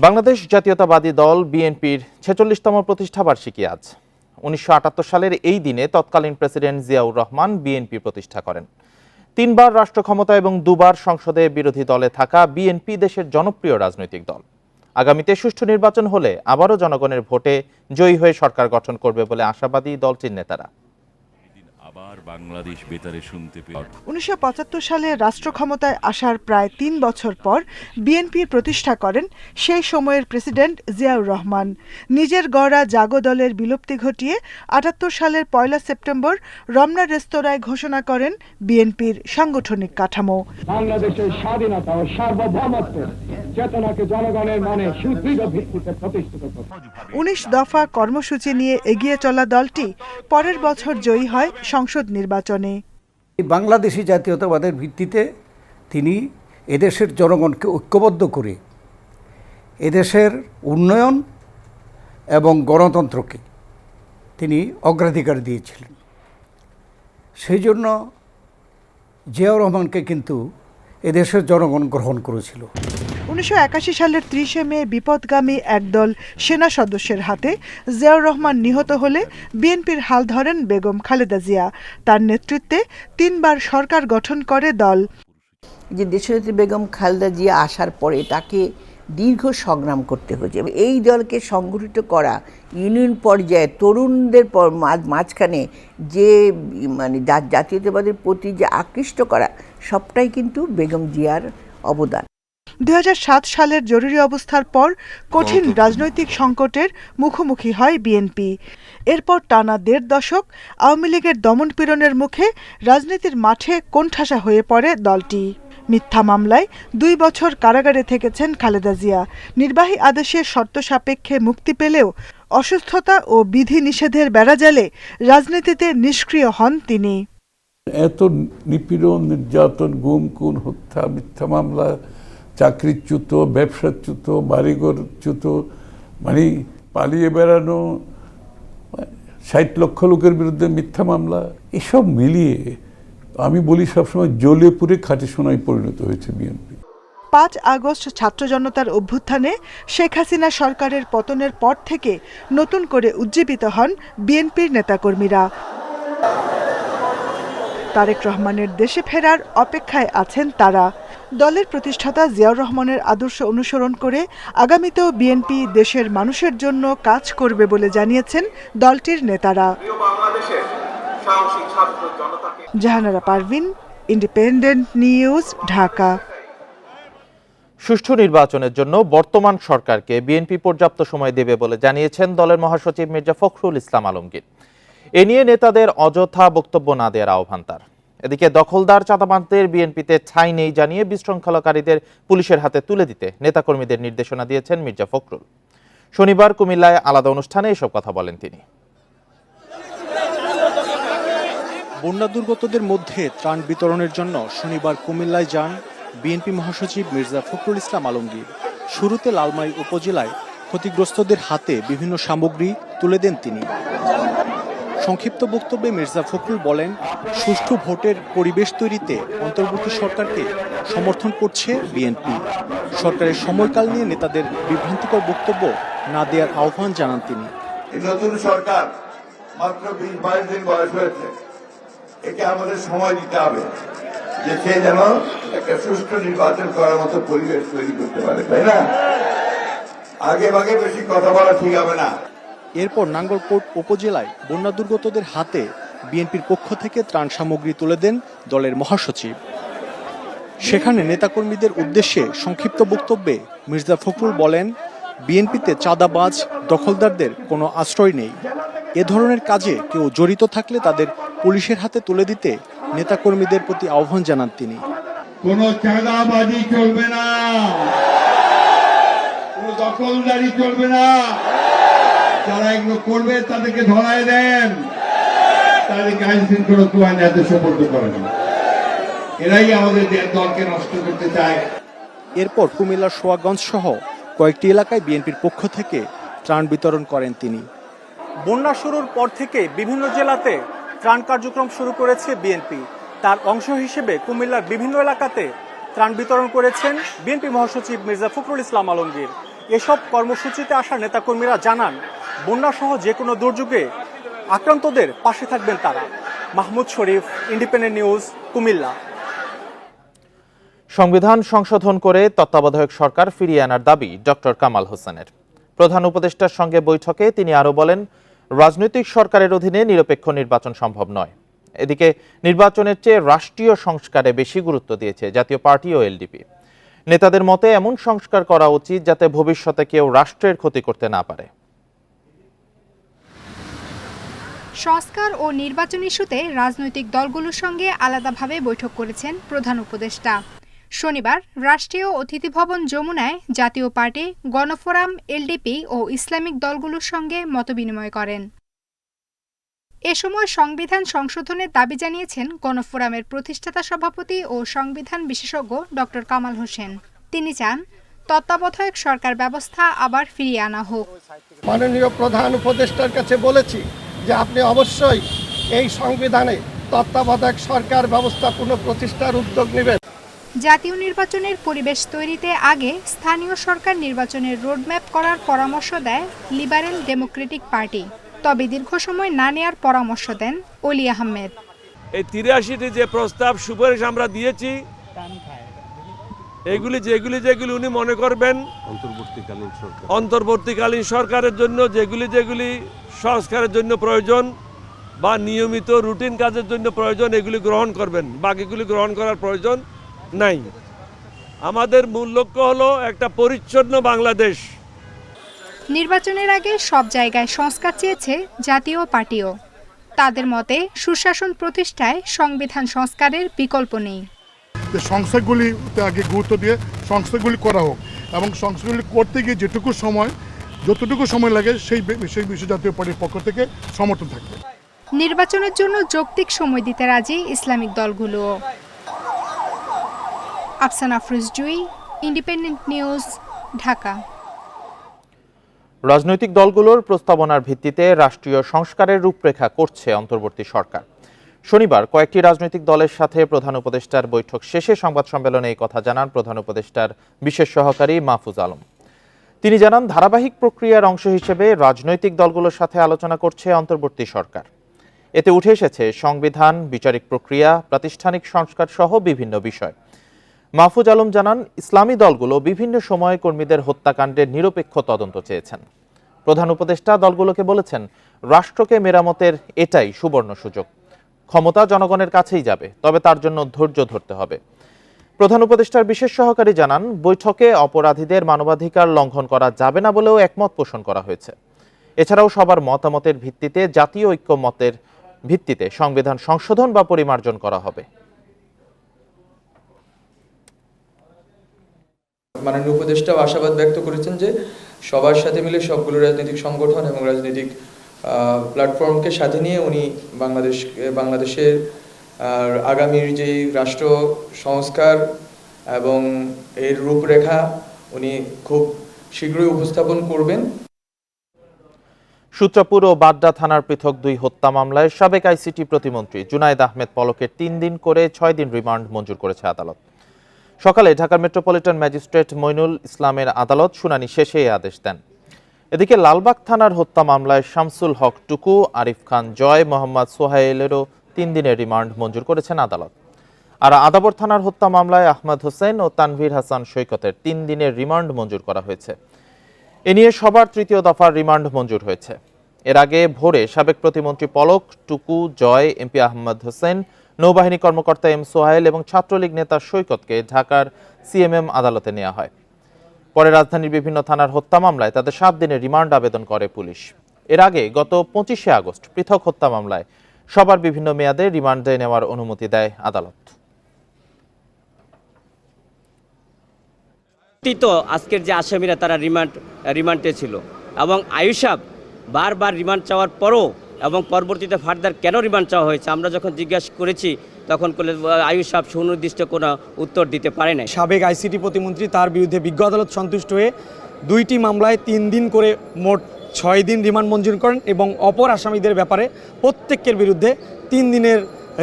বাংলাদেশ জাতীয়তাবাদী দল বিএনপির ৪৬তম প্রতিষ্ঠাবার্ষিকী আজ। ১৯৭৮ সালের এই দিনে তৎকালীন প্রেসিডেন্ট জিয়াউর রহমান বিএনপি প্রতিষ্ঠা করেন। ৩ বার রাষ্ট্র ক্ষমতা এবং ২ বার সংসদে বিরোধী দলে থাকা বিএনপি দেশের জনপ্রিয় রাজনৈতিক দল। আগামীতে সুষ্ঠু নির্বাচন হলে আবারও জনগণের ভোটে জয়ী হয়ে সরকার গঠন করবে বলে আশাবাদী দলটির নেতারা। ১৯৭৫ সালে রাষ্ট্র ক্ষমতায় আসার প্রায় ৩ বছর পর বিএনপির প্রতিষ্ঠা করেন সেই সময়ের প্রেসিডেন্ট জিয়াউর রহমান। নিজের গড়া জাগো দলের বিলুপ্তি ঘটিয়ে ৭৮ সালের ১ সেপ্টেম্বর রমনা রেস্তোরাঁয় ঘোষণা করেন বিএনপির সাংগঠনিক কাঠামো। বাংলাদেশের স্বাধীনতা ও সার্বভৌমত্ব চেতনাকে জনগণের মনে সুদৃঢ় ভিত্তিতে প্রতিষ্ঠিত করে ১৯ দফা কর্মসূচি নিয়ে এগিয়ে চলা দলটি পরের বছর জয়ী হয় সংসদ নির্বাচনে। বাংলাদেশি জাতীয়তাবাদের ভিত্তিতে তিনি এদেশের জনগণকে ঐক্যবদ্ধ করে এদেশের উন্নয়ন এবং গণতন্ত্রকে তিনি অগ্রাধিকার দিয়েছিলেন। সেই জন্য জিয়াউর রহমানকে কিন্তু এদেশের জনগণ গ্রহণ করেছিল। ১৯৮১ সালের ৩০ মে বিপদগামী একদল সেনা সদস্যের হাতে জিয়াউর রহমান নিহত হলে বিএনপির হাল ধরেন বেগম খালেদা জিয়া। তার নেতৃত্বে ৩ বার সরকার গঠন করে দল। যে দেশনেত্রী বেগম খালেদা জিয়া আসার পরে তাকে দীর্ঘ সংগ্রাম করতে হয়েছে। এই দলকে সংগঠিত করা, ইউনিয়ন পর্যায়ে তরুণদের মাঝখানে যে জাতীয়তাবাদের প্রতি যে আকৃষ্ট করা, সবটাই কিন্তু বেগম জিয়ার অবদান। ২০০৭ সালের জরুরি অবস্থার পর কঠিন রাজনৈতিক সংকটের মুখোমুখি হয় বিএনপি। এরপর টানা ১.৫ দশক আওয়ামী লীগের দমনপীড়নের মুখে রাজনীতির মাঠে কোণঠাসা হয়ে পড়ে দলটি। মিথ্যা মামলায় ২ বছর কারাগারে থেকেছেন খালেদা জিয়া। নির্বাহী আদেশের শর্ত সাপেক্ষে মুক্তি পেলেও অসুস্থতা ও বিধি নিষেধের বেড়াজালে রাজনীতিতে নিষ্ক্রিয় হন তিনি। এত নিপীড়ন, নির্যাতন, গুম, খুন, হত্যা, মিথ্যা মামলা, চাকরিচ্যুত, ব্যবসাচ্যুত, বাড়িঘরচ্যুত, মানে পালিয়ে বেড়ানো, ৬০ লক্ষ লোকের বিরুদ্ধে মিথ্যা মামলা, এসব মিলিয়ে আমি বলি সবসময় জ্বলে পুড়ে খাঁটি সোনায় পরিণত হয়েছে বিএনপি। ৫ আগস্ট ছাত্র জনতার অভ্যুত্থানে শেখ হাসিনা সরকারের পতনের পর থেকে নতুন করে উজ্জীবিত হন বিএনপির নেতাকর্মীরা। তারেক রহমানের দেশে ফেরার অপেক্ষায় আছেন তারা। দলের প্রতিষ্ঠাতা জিয়াউর রহমানের আদর্শ অনুসরণ করে আগামীতেও বিএনপি দেশের মানুষের জন্য কাজ করবে বলে জানিয়েছেন দলটির নেতারা। Jahanara Parvin, Independent News, Dhaka. সুষ্ঠু নির্বাচনের জন্য বর্তমান সরকারকে বিএনপি পর্যাপ্ত সময় দেবে বলে জানিয়েছেন দলের মহাসচিব মির্জা ফখরুল ইসলাম আলমগীর। এ নিয়ে নেতাদের অযথা বক্তব্য না দেওয়ার আহ্বান তার। এদিকে দখলদার চাঁদাবাজদের বিএনপিতে ঠাঁই নেই জানিয়ে বিশৃঙ্খলাকারীদের পুলিশের হাতে তুলে দিতে নেতাকর্মীদের নির্দেশনা দিয়েছেন মির্জা ফখরুল। শনিবার কুমিল্লায় আলাদা অনুষ্ঠানে এসব কথা বলেন তিনি। বন্যা দুর্গতদের মধ্যে ত্রাণ বিতরণের জন্য শনিবার কুমিল্লায় যান বিএনপি মহাসচিব মির্জা ফখরুল ইসলাম আলমগীর। শুরুতে লালমাই উপজেলায় ক্ষতিগ্রস্তদের হাতে বিভিন্ন সামগ্রী তুলে দেন তিনি। সংক্ষিপ্ত বক্তব্যে মির্জা ফখরুল বলেন, সুষ্ঠু ভোটের পরিবেশ তৈরিতে অন্তর্বর্তী সরকারকে সমর্থন করছে বিএনপি। সরকারের সময়কাল নিয়ে নেতাদের বিভ্রান্তিকর বক্তব্য না দেওয়ার আহ্বান জানান তিনি। নতুন সরকার মাত্র ২০-২২ দিন বয়স হয়েছে, একে আমাদের সময় দিতে হবে যে সে যেন একটা সুষ্ঠু নির্বাচন করার মতো পরিবেশ তৈরি করতে পারে, তাই না? আগে ভাগে বেশি কথা বলা ঠিক হবে না। এরপর নাঙ্গলকোট উপজেলায় বন্যা দুর্গতদের হাতে বিএনপির পক্ষ থেকে ত্রাণ সামগ্রী তুলে দেন দলের মহাসচিব। সেখানে নেতাকর্মীদের উদ্দেশ্যে সংক্ষিপ্ত বক্তব্যে মির্জা ফখরুল বলেন, বিএনপিতে চাঁদাবাজ, দখলদারদের কোনো আশ্রয় নেই। এ ধরনের কাজে কেউ জড়িত থাকলে তাদের পুলিশের হাতে তুলে দিতে নেতাকর্মীদের প্রতি আহ্বান জানান তিনি। কোনো চাঁদাবাজি চলবে না, কোনো দখলদারি চলবে না। যারা এগুলো করবে তাদেরকে ধরায় দেন, তাদেরকে আইন শৃঙ্খলা আইনের হাতে সোপর্দ করেন। এরাই আমাদের দলকে নষ্ট করতে চায়। এরপর কুমিল্লার সোয়াগঞ্জ সহ কয়েকটি এলাকায় বিএনপির পক্ষ থেকে ত্রাণ বিতরণ করেন তিনি। বন্যা শুরুর পর থেকে বিভিন্ন জেলাতে ত্রাণ কার্যক্রম শুরু করেছে বিএনপি। তার অংশ হিসেবে কুমিল্লার বিভিন্ন এলাকাতে ত্রাণ বিতরণ করেছেন বিএনপি মহাসচিব মির্জা ফখরুল ইসলাম আলমগীর। এসব কর্মসূচিতে আসা নেতাকর্মীরা জানান, বন্যাসহ যে কোনো দুর্যোগে আক্রান্তদের পাশে থাকবেন তারা। মাহমুদ শরীফ, ইন্ডিপেন্ডেন্ট নিউজ, কুমিল্লা। সংবিধান সংশোধন করে তত্ত্বাবধায়ক সরকার ফিরিয়ে আনার দাবি ডক্টর কামাল হোসেনের। প্রধান উপদেষ্টার সঙ্গে বৈঠকে তিনি আরও বলেন, রাজনৈতিক সরকারের অধীনে নিরপেক্ষ নির্বাচন সম্ভব নয়। এদিকে নির্বাচনের চেয়ে রাষ্ট্রীয় সংস্কারে বেশি গুরুত্ব দিয়েছে জাতীয় পার্টি ও এলডিপি। নেতাদের মতে এমন সংস্কার করা উচিত যাতে ভবিষ্যতে কেউ রাষ্ট্রের ক্ষতি করতে না পারে। সংস্কার ও নির্বাচন ইস্যুতে রাজনৈতিক দলগুলোর সঙ্গে আলাদাভাবে বৈঠক করেছেন প্রধান উপদেষ্টা। শনিবার রাষ্ট্রীয় অতিথি ভবন যমুনায় জাতীয় পার্টি, গণফোরাম, এলডিপি ও ইসলামিক দলগুলোর সঙ্গে মতবিনিময় করেন। এ সময় সংবিধান সংশোধনের দাবি জানিয়েছেন গণফোরামের প্রতিষ্ঠাতা সভাপতি ও সংবিধান বিশেষজ্ঞ ডক্টর কামাল হোসেন। তিনি চান তত্ত্বাবধায়ক সরকার ব্যবস্থা আবার ফিরিয়ে আনা হোক। মাননীয় প্রধান উপদেষ্টার কাছে বলেছি যে আপনি অবশ্যই এই সংবিধানে তত্ত্বাবধায়ক সরকার ব্যবস্থা পুনঃপ্রতিষ্ঠার উদ্যোগ নেবেন। জাতীয় নির্বাচনের পরিবেশ তৈরিতে আগে স্থানীয় সরকার নির্বাচনের রোডম্যাপ করার পরামর্শ দেয় লিবারেল ডেমোক্রেটিক পার্টি। তবে দীর্ঘ সময় না নেয়ার পরামর্শ দেন অলি আহমেদ। এই ৮৩টি যে প্রস্তাব সুপারিশ আমরা দিয়েছি, এগুলি যেগুলি উনি মনে করবেন অন্তর্বর্তীকালীন সরকারের জন্য যেগুলি সংস্কারের জন্য প্রয়োজন বা নিয়মিত রুটিন কাজের জন্য প্রয়োজন, এগুলি গ্রহণ করবেন, বাকিগুলি গ্রহণ করার প্রয়োজন নাই। আমাদের মূল লক্ষ্য হলো একটা পরিচ্ছন্ন বাংলাদেশ। নির্বাচনের আগে সব জায়গায় সংস্কার চেয়েছে জাতীয় পার্টিও। তাদের মতে সুশাসন প্রতিষ্ঠায় সংবিধান সংস্কারের বিকল্প নেই। সংস্থাগুলিতে আগে গুরুত্ব দিয়ে সংস্থাগুলি করা হোক এবং সংস্থাগুলি করতে গিয়ে যতটুকু সময় লাগে সেই বিষয়ে জাতীয় পার্টির পক্ষ থেকে সমর্থন থাকবে। নির্বাচনের জন্য যৌক্তিক সময় দিতে রাজি ইসলামিক দলগুলোও। আফসানা আফরোজ জুই, ইন্ডিপেন্ডেন্ট নিউজ, ঢাকা। রাজনৈতিক দলগুলোর প্রস্তাবনার ভিত্তিতে রাষ্ট্রীয় সংস্কারের রূপরেখা করছে অন্তর্বর্তী সরকার। শনিবার কয়েকটি রাজনৈতিক দলের সাথে প্রধান উপদেষ্টার বৈঠক শেষে সংবাদ সম্মেলনে এই কথা জানান প্রধান উপদেষ্টার বিশেষ সহকারী মাহফুজ আলম। তিনি জানান, ধারাবাহিক প্রক্রিয়ার অংশ হিসেবে রাজনৈতিক দলগুলোর সাথে আলোচনা করছে অন্তর্বর্তী সরকার। এতে উঠে এসেছে সংবিধান, বিচারিক প্রক্রিয়া, প্রাতিষ্ঠানিক সংস্কার সহ বিভিন্ন বিষয়। মাহফুজ আলম জানান, ইসলামী দলগুলো বিভিন্ন সময়ে কর্মীদের হত্যাকাণ্ডের নিরপেক্ষ তদন্ত চেয়েছেন। প্রধান উপদেষ্টা দলগুলোকে বলেছেন, রাষ্ট্রকে মেরামতের এটাই সুবর্ণ সুযোগ। ক্ষমতা জনগণের কাছেই যাবে, তবে তার জন্য ধৈর্য ধরতে হবে। প্রধান উপদেষ্টার বিশেষ সহকারী জানান, বৈঠকে অপরাধীদের মানবাধিকার লঙ্ঘন করা যাবে না বলেও একমত পোষণ করা হয়েছে। এছাড়াও সবার মতামতের ভিত্তিতে জাতীয় ঐক্যমতের ভিত্তিতে সংবিধান সংশোধন বা পরিমার্জন করা হবে। মাননীয় উপদেষ্টাও আশাবাদ ব্যক্ত করেছেন যে সবার সাথে মিলে সবগুলো রাজনৈতিক সংগঠন এবং রাজনৈতিক প্ল্যাটফর্মকে সাথে নিয়ে উনি বাংলাদেশের আগামীর যে রাষ্ট্র সংস্কার এবং এর রূপরেখা উনি খুব শীঘ্রই উপস্থাপন করবেন। সূত্রপুর ও বাড্ডা থানার পৃথক 2 হত্যা মামলায় সাবেক আইসিটি প্রতিমন্ত্রী জুনায়েদ আহমেদ পলকের 3 দিন করে 6 দিন রিমান্ড মঞ্জুর করেছে আদালত। সকালে ঢাকার মেট্রোপলিটন ম্যাজিস্ট্রেট মইনুল ইসলামের আদালত শুনানি শেষে এই আদেশ দেন। এদিকে লালবাগ থানার হত্যা মামলায় শামসুল হক টুকু, আরিফ খান জয়, মোহাম্মদ সোহাইলেরও 3 দিনের রিমান্ড মঞ্জুর করেছেন আদালত। আর আদাবর থানার হত্যা মামলায় আহমদ হোসেন ও তানভীর হাসান সৈকতের 3 দিনের রিমান্ড মঞ্জুর করা হয়েছে। এ নিয়ে সবার 3য় দফার রিমান্ড মঞ্জুর হয়েছে। এর আগে ভোরে সাবেক প্রতিমন্ত্রী পলক, টুকু, জয়, এমপি আহমদ হোসেন, নৌবাহিনী কর্মকর্তা এম সোহাইল এবং ছাত্রলীগ নেতা সৈকতকে ঢাকার সিএমএম আদালতে নেওয়া হয়। পরে রাজধানীর বিভিন্ন থানার হত্যা মামলায় তাদের 7 দিনের রিমান্ড আবেদন করে পুলিশ। এর আগে গত 25শে আগস্ট পৃথক হত্যা মামলায় সবার বিভিন্ন মেয়াদে রিমান্ডে নেওয়ার অনুমতি দেয় আদালত। আজকের যে আসামিরা তারা রিমান্ডে ছিল এবং আয়ুষাব বারবার রিমান্ড চাওয়ার পরও এবং পরবর্তীতে ফার্দার কেন রিমান্ড চাওয়া হয়েছে আমরা যখন জিজ্ঞাসা করেছি তখন আয়ুষাব সুনির্দিষ্ট কোনো উত্তর দিতে পারে না। সাবেক আইসিটি প্রতিমন্ত্রী তার বিরুদ্ধে বিজ্ঞ আদালত সন্তুষ্ট হয়ে 2টি মামলায় 3 দিন করে মোট 6 দিন রিমান্ড মঞ্জুর করেন এবং অপর আসামিদের ব্যাপারে প্রত্যেকের বিরুদ্ধে 3 দিনের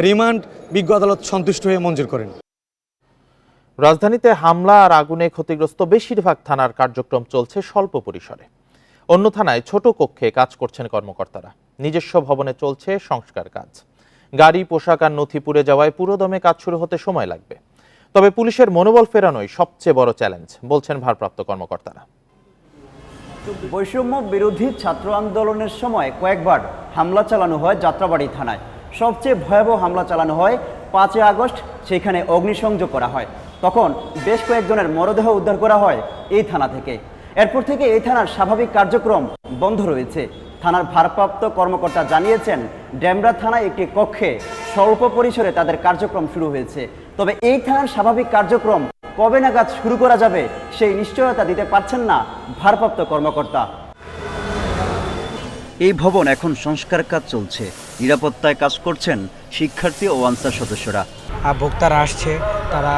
রিমান্ড বিজ্ঞ আদালত সন্তুষ্ট হয়ে মঞ্জুর করেন। রাজধানীতে হামলা আর আগুনে ক্ষতিগ্রস্ত বেশিরভাগ থানার কার্যক্রম চলছে স্বল্প পরিসরে। অন্য থানায় ছোট কক্ষে কাজ করছেন কর্মকর্তারা। নিজস্ব ভবনে চলছে সংস্কার কাজ। গাড়ি, পোশাক আর নথি পুড়ে যাওয়ায় পুরোদমে কাজ শুরু হতে সময় লাগবে। তবে পুলিশের মনোবল ফেরানোই সবচেয়ে বড় চ্যালেঞ্জ বলছেন ভারপ্রাপ্ত কর্মকর্তারা। বৈষম্য বিরোধী ছাত্র আন্দোলনের সময় কয়েকবার হামলা চালানো হয় যাত্রাবাড়ি থানায়। সবচেয়ে ভয়াবহ হামলা চালানো হয় 5 আগস্ট, সেখানে অগ্নিসংযোগ করা হয়। তখন বেশ কয়েকজনের মরদেহ উদ্ধার করা হয় এই থানা থেকে। এরপর থেকে এই থানার স্বাভাবিক কার্যক্রম বন্ধ রয়েছে। থানার ভারপ্রাপ্ত কর্মকর্তা জানিয়েছেন, ডেমরা থানায় একটি কক্ষে স্বল্প পরিসরে তাদের কার্যক্রম শুরু হয়েছে। তবে এই থানার স্বাভাবিক কার্যক্রম কবে নাগাদ শুরু করা যাবে সেই নিশ্চয়তা দিতে পারছেন না ভারপ্রাপ্ত কর্মকর্তা। এই ভবন এখন সংস্কার কাজ চলছে। নিরাপত্তায় কাজ করছেন শিক্ষার্থী ও আনসার সদস্যরা। ভোক্তারা আসছে, তারা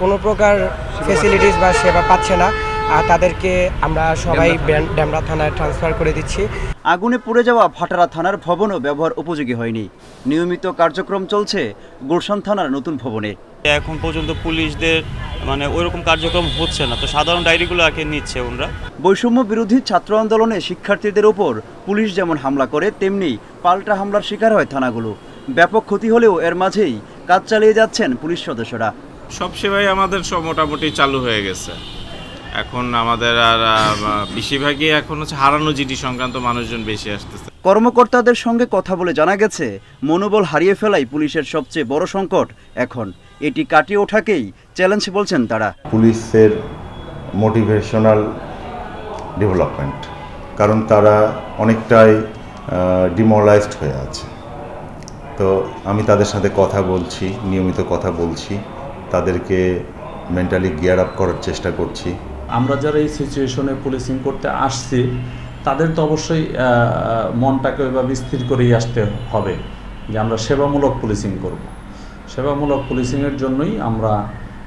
কোনো প্রকার ফ্যাসিলিটিস বা সেবা পাচ্ছে না, আর তাদেরকে আমরা সবাই ডেমরা থানায় ট্রান্সফার করে দিচ্ছি। আগুনে পুড়ে যাওয়া ভাটারা থানার ভবনও ব্যবহার উপযোগী হয়নি। নিয়মিত কার্যক্রম চলছে গুলশান থানার নতুন ভবনে। এখন পর্যন্ত পুলিশদের ওইরকম কার্যক্রম হচ্ছে না, তো সাধারণ ডায়েরিগুলো আগে নিচ্ছে ওরা। বৈষম্য বিরোধী ছাত্র আন্দোলনে শিক্ষার্থীদের ওপর পুলিশ যেমন হামলা করে, তেমনি পাল্টা হামলার শিকার হয় থানাগুলো। ব্যাপক ক্ষতি হলেও এর মাঝেই কাজ চালিয়ে যাচ্ছেন পুলিশ সদস্যরা। সব সেবাই আমাদের সব মোটামুটি চালু হয়ে গেছে। এখন আমাদের আর বেশিরভাগই এখন হচ্ছে হারানো জিডি সংক্রান্ত মানুষজন বেশি আসতেছে। কর্মকর্তাদের সঙ্গে কথা বলে জানা গেছে, মনোবল হারিয়ে ফেলাই পুলিশের সবচেয়ে বড় সংকট এখন। এটি কাটিয়ে ওঠাকেই চ্যালেঞ্জ বলছেন তারা। পুলিশের মোটিভেশনাল ডেভেলপমেন্ট, কারণ তারা অনেকটাই ডিমোরালাইজড হয়ে আছে। তো আমি তাদের সাথে কথা বলছি, নিয়মিত কথা বলছি, তাদেরকে মেন্টালি গিয়ার আপ করার চেষ্টা করছি। আমরা যারা এই সিচুয়েশনে পুলিশিং করতে আসছি, তাদের তো অবশ্যই মনটাকে ওইভাবে স্থির করেই আসতে হবে যে আমরা সেবামূলক পুলিশিং করব। সেবামূলক পুলিশিংয়ের জন্যই আমরা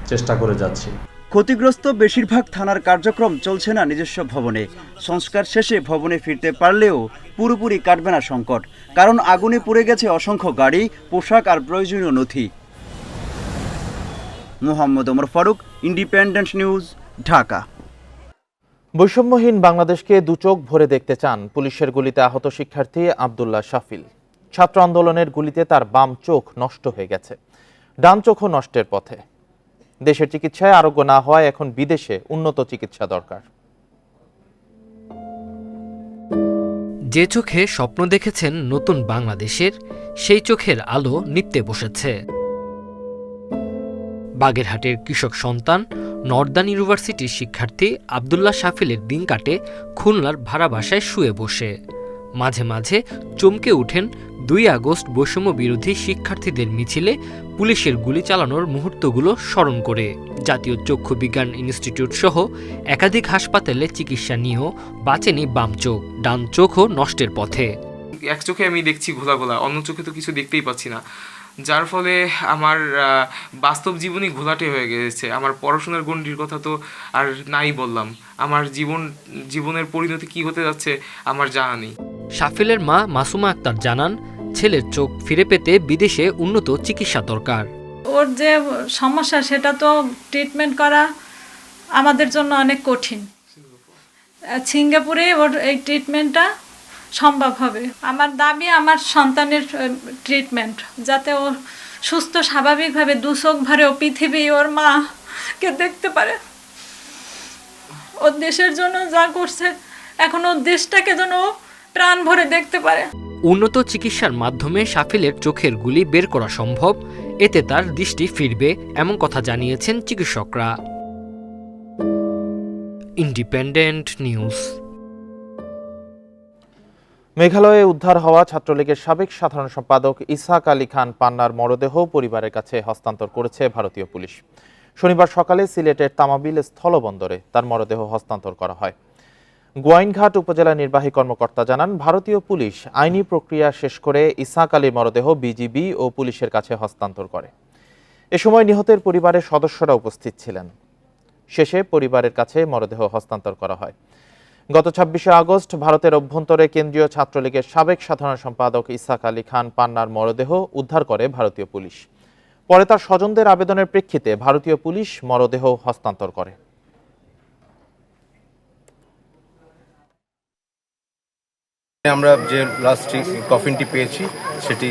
চেষ্টা করে যাচ্ছি। ক্ষতিগ্রস্ত বেশিরভাগ থানার কার্যক্রম চলছে না নিজস্ব ভবনে। সংস্কার শেষে ভবনে ফিরতে পারলেও পুরোপুরি কাটবে না সংকট, কারণ আগুনে পুড়ে গেছে অসংখ্য গাড়ি, পোশাক আর প্রয়োজনীয় নথি। Mohammad Omar Faruk, Independent News, Dhaka. বৈষম্যহীন বাংলাদেশকে দুচোখ ভরে দেখতে চান পুলিশের গুলিতে আহত শিক্ষার্থী আব্দুল্লাহ শাফিল। ছাত্র আন্দোলনের গুলিতে তার বাম চোখ নষ্ট হয়ে গেছে, ডান চোখও নষ্টের পথে। দেশের চিকিৎসায় আরোগ্য না হওয়ায় এখন বিদেশে উন্নত চিকিৎসা দরকার। যে চোখে স্বপ্ন দেখেছেন নতুন বাংলাদেশের, সেই চোখের আলো নিভতে বসেছে। বাগেরহাটের কৃষক সন্তান, নর্দার্ন ইউনিভার্সিটির শিক্ষার্থী আব্দুল্লাহ শাফিলের দিন কাটে খুলনার ভাড়া বাসায় শুয়ে বসে। মাঝে মাঝে চমকে ওঠেন 2 আগস্ট বৈষম্য বিরোধী শিক্ষার্থীদের মিছিলে পুলিশের গুলি চালানোর মুহূর্তগুলো স্মরণ করে। জাতীয় চক্ষু বিজ্ঞান ইনস্টিটিউট সহ একাধিক হাসপাতালে চিকিৎসা নিয়েও বাঁচেনি বাম চোখ, ডান চোখও নষ্টের পথে। এক চোখে আমি দেখছি ঘোলা ঘোলা, অন্য চোখে তো কিছু দেখতেই পাচ্ছি না, যার ফলে আমার বাস্তব জীবনই ঘোলাটে হয়ে গেছে। আমার পড়াশোনার গণ্ডির কথা তো আর নাই বললাম, আমার জীবনের পরিণতি কি হতে যাচ্ছে আমার জানা নেই। শাফিলের মা মাসুমা আক্তার জানান, ছেলের চোখ ফিরে পেতে বিদেশে উন্নত চিকিৎসা দরকার। ওর যে সমস্যা সেটা তো ট্রিটমেন্ট করা আমাদের জন্য অনেক কঠিন। সিঙ্গাপুরে ওর এই ট্রিটমেন্টটা সম্ভব হবে। আমার দাবি আমার সন্তানের ট্রিটমেন্ট, যাতে ও সুস্থ স্বাভাবিকভাবে 2 চোখ ভরে পৃথিবী ওর মাকে দেখতে পারে। ওর দেশের জন্য যা করছে, এখন ওর দেশটাকে যেন প্রাণ ভরে দেখতে পারে। উন্নত চিকিৎসার মাধ্যমে শাফিলের চোখের গুলি বের করা সম্ভব, এতে তার দৃষ্টি ফিরবে, এমন কথা জানিয়েছেন চিকিৎসকরা। Independent news. মেঘালয়ে উদ্ধার হওয়া ছাত্রলীগের সাবেক সাধারণ সম্পাদক ইসহাক আলী খান পান্নার মরদেহ পরিবারের কাছে হস্তান্তর করেছে ভারতীয় পুলিশ। শনিবার সকালে সিলেটের তামাবিল স্থলবন্দরে তার মরদেহ হস্তান্তর করা হয়। গোয়াইনঘাট উপজেলা নির্বাহী কর্মকর্তা জানান, ভারতীয় পুলিশ আইনি প্রক্রিয়া শেষ করে ইসহাক আলীর মরদেহ বিজিবি ও পুলিশের কাছে হস্তান্তর করে। এ সময় নিহতের পরিবারের সদস্যরা উপস্থিত ছিলেন। শেষে পরিবারের কাছে মরদেহ হস্তান্তর করা হয়। গত 26শে আগস্ট ভারতের অভ্যন্তরে কেন্দ্রীয় ছাত্রলীগের সাবেক সাধারণ সম্পাদক ইসহাক আলী খান পান্নার মরদেহ উদ্ধার করে ভারতীয় পুলিশ। পরে তার স্বজনদের আবেদনের প্রেক্ষিতে ভারতীয় পুলিশ মরদেহ হস্তান্তর করে। আমরা যে লাস্ট কফিনটি পেয়েছি সেটি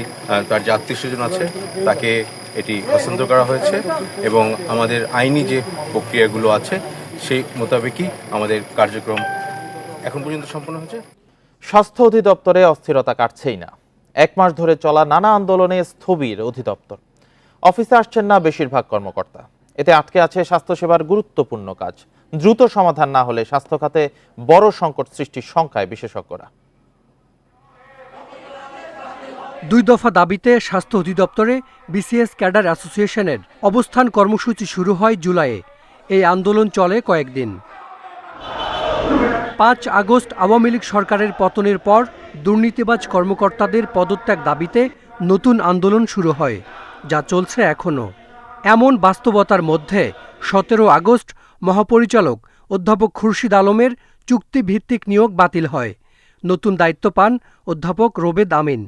তার যে আত্মীয়স্বজন আছে তাকে এটি হস্তান্তর করা হয়েছে এবং আমাদের আইনি যে প্রক্রিয়াগুলো আছে সেই মোতাবেকই আমাদের কার্যক্রম এখন পর্যন্ত সম্পন্ন হয়েছে। স্বাস্থ্য অধিদপ্তরে অস্থিরতা কাটছেই না। 1 মাস ধরে চলা নানা আন্দোলনে স্থবির অধিদপ্তর। অফিসে আসছেন না বেশিরভাগ কর্মকর্তা। এতে আটকে আছে স্বাস্থ্যসেবার গুরুত্বপূর্ণ কাজ। দ্রুত সমাধান না হলে স্বাস্থ্য খাতে বড় সংকট সৃষ্টির শঙ্কায় বিশেষজ্ঞরা। 2 দফা দাবিতে স্বাস্থ্য অধিদপ্তরে বিসিএস ক্যাডার অ্যাসোসিয়েশনের অবস্থান কর্মসূচি শুরু হয় জুলাইয়ে। এই আন্দোলন চলে কয়েকদিন। 5 আগস্ট আওয়ামী লীগ সরকারের পতনের পর দুর্নীতিবাজ কর্মকর্তাদের পদত্যাগ দাবিতে নতুন আন্দোলন শুরু হয়, যা চলছে এখনও। এমন বাস্তবতার মধ্যে 17 আগস্ট মহাপরিচালক অধ্যাপক খুরশিদ আলমের চুক্তিভিত্তিক নিয়োগ বাতিল হয়। নতুন দায়িত্ব পান অধ্যাপক রোবেদ আমিন।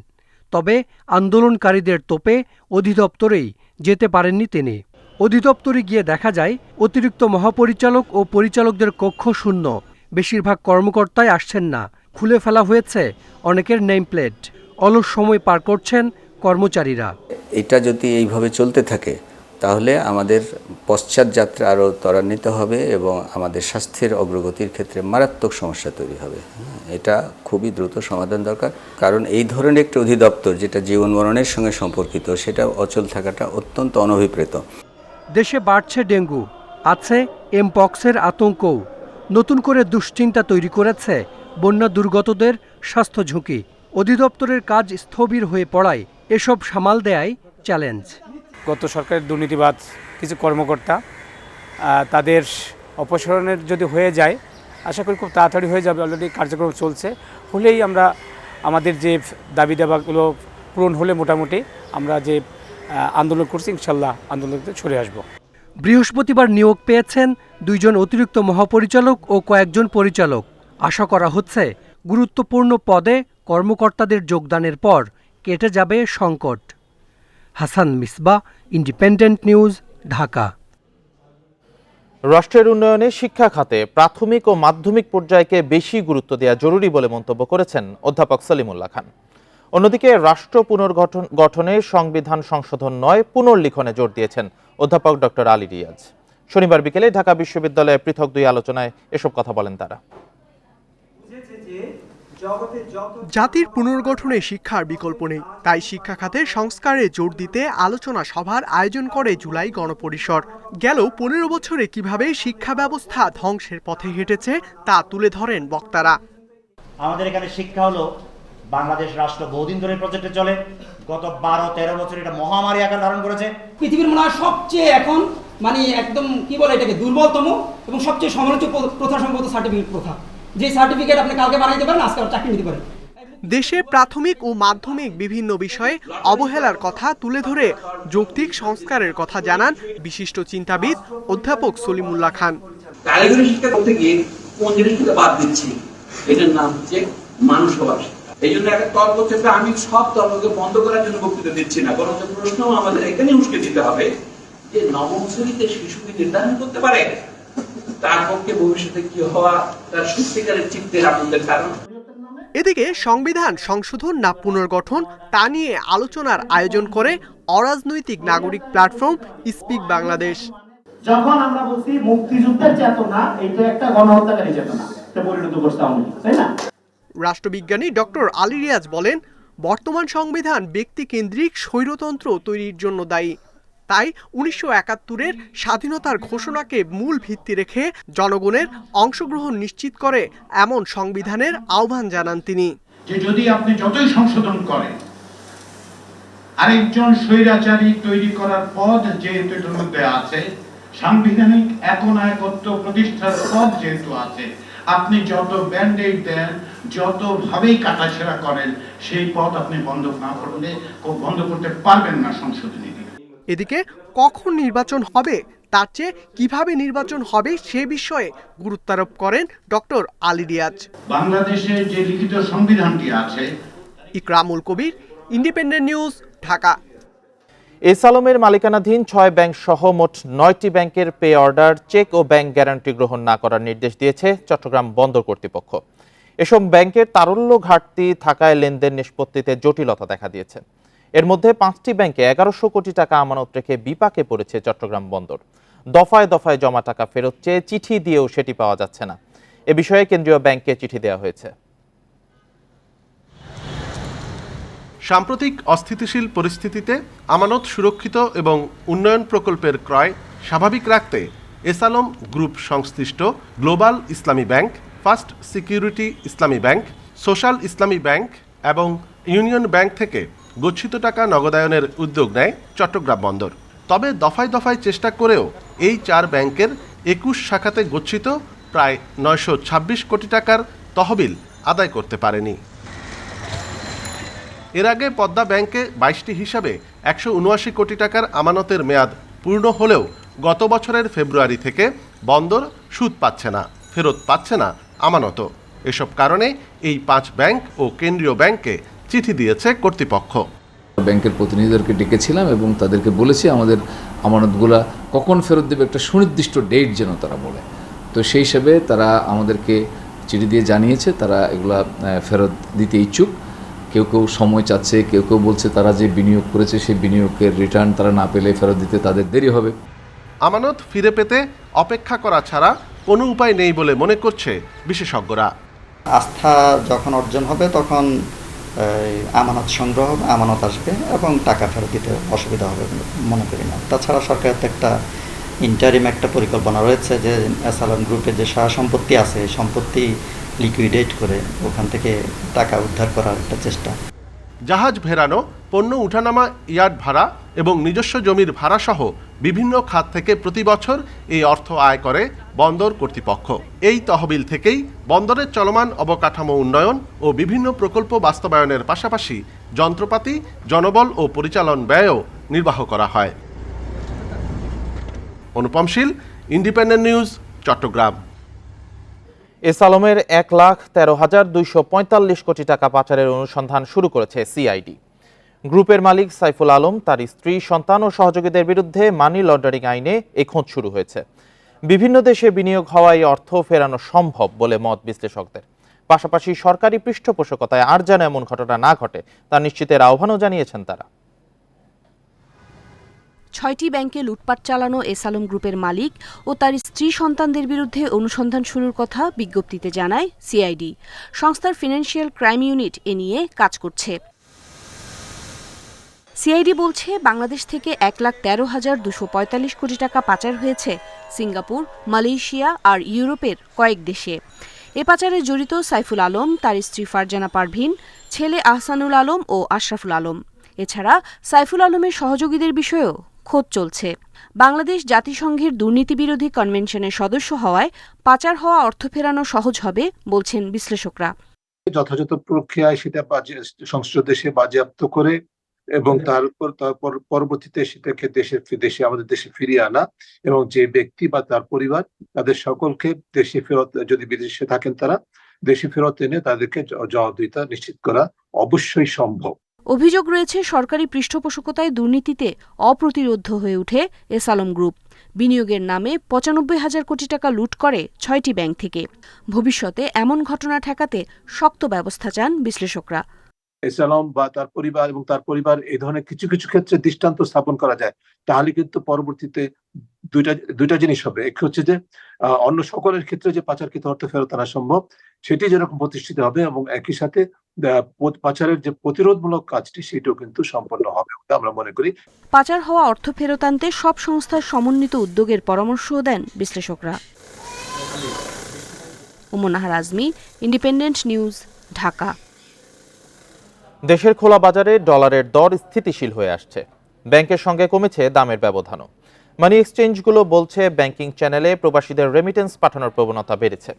তবে আন্দোলনকারীদের তোপে অধিদপ্তরেই যেতে পারেননি তিনি। অধিদপ্তরে গিয়ে দেখা যায় অতিরিক্ত মহাপরিচালক ও পরিচালকদের কক্ষ শূন্য। বেশিরভাগ কর্মকর্তাই আসছেন না। খুলে ফেলা হয়েছে অনেকের নেম প্লেট। অলস সময় পার করছেন কর্মচারীরা। এটা যদি এইভাবে চলতে থাকে তাহলে আমাদের পশ্চাৎ যাত্রা আরও ত্বরান্বিত হবে এবং আমাদের স্বাস্থ্যের অগ্রগতির ক্ষেত্রে মারাত্মক সমস্যা তৈরি হবে। এটা খুবই দ্রুত সমাধান দরকার, কারণ এই ধরনের একটি অধিদপ্তর যেটা জীবন মরণের সঙ্গে সম্পর্কিত সেটা অচল থাকাটা অত্যন্ত অনভিপ্রেত। দেশে বাড়ছে ডেঙ্গু, আছে এমপক্সের আতঙ্কও। নতুন করে দুশ্চিন্তা তৈরি করেছে বন্যা দুর্গতদের স্বাস্থ্য ঝুঁকি। অধিদপ্তরের কাজ স্থবির হয়ে পড়ায় এসব সামাল দেয়াই চ্যালেঞ্জ। গত সরকারের দুর্নীতিবাজ কিছু কর্মকর্তা তাদের অপসারণের যদি হয়ে যায়, আশা করি খুব তাড়াতাড়ি হয়ে যাবে। অলরেডি কার্যক্রম চলছে, হলেই আমরা আমাদের যে দাবি দাবাগুলো পূরণ হলে মোটামুটি আমরা যে আন্দোলন করছি ইনশাল্লাহ আন্দোলনতে সরে আসব। বৃহস্পতিবার নিয়োগ পেয়েছেন 2 জন অতিরিক্ত মহাপরিচালক ও কয়েকজন পরিচালক। আশা করা হচ্ছে গুরুত্বপূর্ণ পদে কর্মকর্তাদের যোগদানের পর কেটে যাবে সংকট। Hasan Misbah, independent News, Dhaka. রাষ্ট্রের উন্নয়নে শিক্ষা খাতে প্রাথমিক ও মাধ্যমিক পর্যায়কে বেশি গুরুত্ব দেওয়া জরুরি বলে মন্তব্য করেছেন অধ্যাপক সলিমুল্লাহ খান। অন্যদিকে রাষ্ট্র পুনর্গঠনে সংবিধান সংশোধন নয়, পুনর্লিখনে জোর দিয়েছেন অধ্যাপক ডক্টর আলী রিয়াজ। শনিবার বিকেলে ঢাকা বিশ্ববিদ্যালয়ে পৃথক 2 আলোচনায় এসব কথা বলেন তারা। জাতির পুনর্গঠনে শিক্ষার বিকল্প নেই, তাই শিক্ষা খাতে সংস্কারে জোর দিতে আলোচনা সভার আয়োজন করে জুলাই গণপরিষদ। গেল 15 বছরে কিভাবে শিক্ষা ব্যবস্থা ধ্বংসের পথে হেঁটেছে তা তুলে ধরেন বক্তারা। আমাদের এখানে শিক্ষা হলো বাংলাদেশ রাষ্ট্র বহুদিন ধরে প্রজেক্টে চলে। গত 12-13 বছর এটা মহামারী আকার ধারণ করেছে। পৃথিবীর মনে হয় সবচেয়ে এখন একদম কি বলে এটাকে দুর্বলতম এবং সবচেয়ে সমালোচিত প্রথা সম্ভবত সার্টিফিকেট প্রথা। যে সার্টিফিকেট আপনি কালকে বানাইতে পারেন, আজকে চাকরি নিতে পারেন। দেশে প্রাথমিক ও মাধ্যমিক বিভিন্ন বিষয়ে অবহেলার কথা তুলে ধরে যৌক্তিক সংস্কারের কথা জানান বিশিষ্ট চিন্তাবিদ অধ্যাপক সলিমুল্লাহ খান। কারিগরি শিক্ষা করতে গিয়ে কোন জিনিসটা বাদ দিচ্ছি, এটার নাম হচ্ছে মানুষবাদ। এই জন্য একটা তর্ক থেকে আমি সব তর্ককে বন্ধ করার জন্য বক্তৃতা দিচ্ছি না, বরং প্রশ্ন আমাদের এখানে উস্কে দিতে হবে যে নবম শ্রেণীতে শিশুকে নির্ধারণ করতে পারে তার পক্ষে ভবিষ্যতে কি হওয়া তার সত্যিকারের চিত্তের আনন্দের কারণ। এদিকে সংবিধান সংশোধন না পুনর্গঠন তা নিয়ে আলোচনার আয়োজন করে অরাজনৈতিক নাগরিক প্ল্যাটফর্ম স্পিক বাংলাদেশ। যখন আমরা বলছি মুক্তিযুদ্ধের চেতনা, এটা একটা গণহত্যাকারী চেতনা পরিণত করতে হবে, তাই না? রাষ্ট্রবিজ্ঞানী ডক্টর আলী রিয়াজ বলেন, বর্তমান সংবিধান ব্যক্তিকেন্দ্রিক স্বৈরতন্ত্র তৈরির জন্য দায়ী। তাই 1971-এর স্বাধীনতার ঘোষণাকে মূল ভিত্তি রেখে জনগণের অংশগ্রহণ নিশ্চিত করে এমন সংবিধানের আহ্বান জানান তিনি। যে যদি আপনি যতই সংশোধন করেন, আরেকজন স্বৈরাচারী তৈরি করার পদ যেহেতু এর মধ্যে আছে, সাংবিধানিক একনায়কত্ব প্রতিষ্ঠার পদ যেহেতু আছে, আপনি যত ব্যান্ডেড দেন, যত ভাবেই কাটাছেড়া করেন, সেই পথ আপনি বন্ধ করতে পারবেন না সংশোধনী। এদিকে কখন নির্বাচন হবে তার চেয়ে কিভাবে নির্বাচন হবে সে বিষয়ে গুরুত্বারোপ করেন ডক্টর আলী রিয়াজ। বাংলাদেশের যে লিখিত সংবিধানটি আছে। ইকরামুল কবির, ইন্ডিপেন্ডেন্ট নিউজ, ঢাকা। এস আলমের মালিকানাধীন 6 ব্যাংক সহ মোট 9টি ব্যাংকের পে অর্ডার, চেক ও ব্যাংক গ্যারান্টি গ্রহণ না করার নির্দেশ দিয়েছে চট্টগ্রাম বন্দর কর্তৃপক্ষ। এসব ব্যাংকের তারল্য ঘাটতি থাকায় লেনদেন নিষ্পত্তিতে জটিলতা দেখা দিয়েছে। এর মধ্যে 5টি ব্যাংকে 1100 কোটি টাকা আমানত রেখে বিপাকে পড়েছে চট্টগ্রাম বন্দর। দফায় দফায় জমা টাকা ফেরত চেয়ে চিঠি দিয়েও সেটি পাওয়া যাচ্ছে না। এ বিষয়ে কেন্দ্রীয় ব্যাংকে চিঠি দেওয়া হয়েছে। সাম্প্রতিক অস্থিতিশীল পরিস্থিতিতে আমানত সুরক্ষিত এবং উন্নয়ন প্রকল্পের ক্রয় স্বাভাবিক রাখতে এস আলম গ্রুপ সংশ্লিষ্ট গ্লোবাল ইসলামী ব্যাংক, ফার্স্ট সিকিউরিটি ইসলামী ব্যাংক, সোশ্যাল ইসলামী ব্যাংক এবং ইউনিয়ন ব্যাংক থেকে গচ্ছিত টাকা নগদায়নের উদ্যোগ নেয় চট্টগ্রাম বন্দর। তবে দফায় দফায় চেষ্টা করেও এই 4 ব্যাংকের 21 শাখাতে গচ্ছিত প্রায় 926 কোটি টাকার তহবিল আদায় করতে পারেনি। এর আগে পদ্মা ব্যাংকে 22টি হিসাবে 179 কোটি টাকার আমানতের মেয়াদ পূর্ণ হলেও গত বছরের ফেব্রুয়ারি থেকে বন্দর সুদ পাচ্ছে না, ফেরত পাচ্ছে না আমানতও। এসব কারণে এই 5 ব্যাংক ও কেন্দ্রীয় ব্যাংকে চিঠি দিয়েছে কর্তৃপক্ষ। ব্যাংকের প্রতিনিধিদেরকে ডেকেছিলাম এবং তাদেরকে বলেছি আমাদের আমানতগুলা কখন ফেরত দেবে একটা সুনির্দিষ্ট ডেট যেন তারা বলে। তো সেই হিসেবে তারা আমাদেরকে চিঠি দিয়ে জানিয়েছে তারা এগুলা ফেরত দিতে ইচ্ছুক। কেউ কেউ সময় চাচ্ছে, কেউ কেউ বলছে তারা যে বিনিয়োগ করেছে সেই বিনিয়োগের রিটার্ন তারা না পেলে ফেরত দিতে তাদের দেরি হবে। আমানত ফিরে পেতে অপেক্ষা করা ছাড়া কোনো উপায় নেই বলে মনে করছে বিশেষজ্ঞরা। আস্থা যখন অর্জন হবে তখন আমানত সংগ্রহ, আমানত আসবে এবং টাকা ফেরত দিতে অসুবিধা হবে মনে করি না। তাছাড়া সরকারের একটা ইন্টারিম একটা পরিকল্পনা রয়েছে যে এস আলম গ্রুপের যে সহায় সম্পত্তি আছে এই সম্পত্তি লিকুইডেট করে ওখান থেকে টাকা উদ্ধার করার একটা চেষ্টা। জাহাজ ভেড়ানো, পণ্য উঠানামা, ইয়ার্ড ভাড়া এবং নিজস্ব জমির ভাড়া সহ বিভিন্ন খাত থেকে প্রতি বছর এই অর্থ আয় করে বন্দর কর্তৃপক্ষ। এই তহবিল থেকেই বন্দরের চলমান অবকাঠামো উন্নয়ন ও বিভিন্ন প্রকল্প বাস্তবায়নের পাশাপাশি যন্ত্রপাতি, জনবল ও পরিচালন ব্যয়ও নির্বাহ করা হয়। অনুপম শীল, ইন্ডিপেন্ডেন্ট নিউজ, চট্টগ্রাম। এস আলমের 1,13,245 কোটি টাকা পাচারের অনুসন্ধান শুরু করেছে সিআইডি। গ্রুপের মালিক সাইফুল আলম, তার স্ত্রী, সন্তান ও সহযোগীদের বিরুদ্ধে মানি লন্ডারিং আইনে এই খোঁজ শুরু হয়েছে। বিভিন্ন দেশে বিনিয়োগ হওয়ায় অর্থ ফেরানো সম্ভব বলে মত বিশ্লেষকদের। পাশাপাশি সরকারি পৃষ্ঠপোষকতায় আর যেন এমন ঘটনা না ঘটে তা নিশ্চিতের আহ্বানও জানিয়েছেন তারা। 6টি ব্যাংকে লুটপাট চালানো এস আলম গ্রুপের মালিক ও তার স্ত্রী সন্তানদের বিরুদ্ধে অনুসন্ধান শুরুর কথা বিজ্ঞপ্তিতে জানায় সিআইডি। সংস্থার ফিনান্সিয়াল ক্রাইম ইউনিট এ নিয়ে কাজ করছে। সিআইডি বলছে বাংলাদেশ থেকে 1,13,245 কোটি টাকা পাচার হয়েছে সিঙ্গাপুর, মালয়েশিয়া আর ইউরোপের কয়েক দেশে। এ পাচারে জড়িত সাইফুল আলম, তার স্ত্রী ফারজানা পারভিন, ছেলে আহসানুল আলম ও আশরাফুল আলম। এছাড়া সাইফুল আলমের সহযোগীদের বিষয়েও খোঁজ চলছে। বাংলাদেশ জাতিসংঘের দুর্নীতিবিরোধী কনভেনশনের সদস্য হওয়ায় পাচার হওয়া অর্থ ফেরানো সহজ হবে বলছেন বিশ্লেষকরা। যথাযথ প্রক্রিয়ায় সেটা সংশ্লিষ্ট দেশে বাজেয়াপ্ত করে এবং তারপর পরবর্তীতে সেটাকে দেশে আমাদের দেশে ফিরিয়ে আনা এবং যে ব্যক্তি বা তার পরিবার তাদের সকলকে দেশে ফেরত, যদি বিদেশে থাকেন তারা দেশে ফেরত এনে তাদেরকে জবাবদিহিতা নিশ্চিত করা অবশ্যই সম্ভব। অভিযোগ রয়েছে সরকারি পৃষ্ঠপোষকতায় দুর্নীতিতে অপ্রতিরোধ্য হয়ে ওঠে এস আলম গ্রুপ। বিনিয়োগের নামে 95,000 কোটি টাকা লুট করে 6টি ব্যাংক থেকে। ভবিষ্যতে এমন ঘটনা ঠেকাতে শক্ত ব্যবস্থা চান বিশ্লেষকরা। এস আলম বা তার পরিবার এবং তার পরিবার এই ধরনের কিছু কিছু ক্ষেত্রে দৃষ্টান্ত স্থাপন করা যায়, তাহলে কিন্তু পরবর্তীতে দুইটা জিনিস হবে। এক হচ্ছে যে অন্য সকলের ক্ষেত্রে যে পাচারকৃত অর্থ ফেরত আনা সম্ভব সেটি যেরকম প্রতিষ্ঠিত হবে এবং একই সাথে পাচারের যে প্রতিরোধমূলক কাজটি সেটাও কিন্তু সম্পন্ন হবে আমরা মনে করি। পাচার হওয়া অর্থ ফেরত আনতে সব সংস্থার সমন্বিত উদ্যোগের পরামর্শও দেন বিশ্লেষকরা। উমনাহার আজমি, ইন্ডিপেন্ডেন্ট নিউজ, ঢাকা। দেশের খোলা বাজারে ডলারের দর স্থিতিশীল হয়ে আসছে। ব্যাংকের সঙ্গে কমেছে দামের ব্যবধানও। মানি এক্সচেঞ্জগুলো বলছে ব্যাংকিং চ্যানেলে প্রবাসীদের রেমিটেন্স পাঠানোর প্রবণতা বেড়েছে।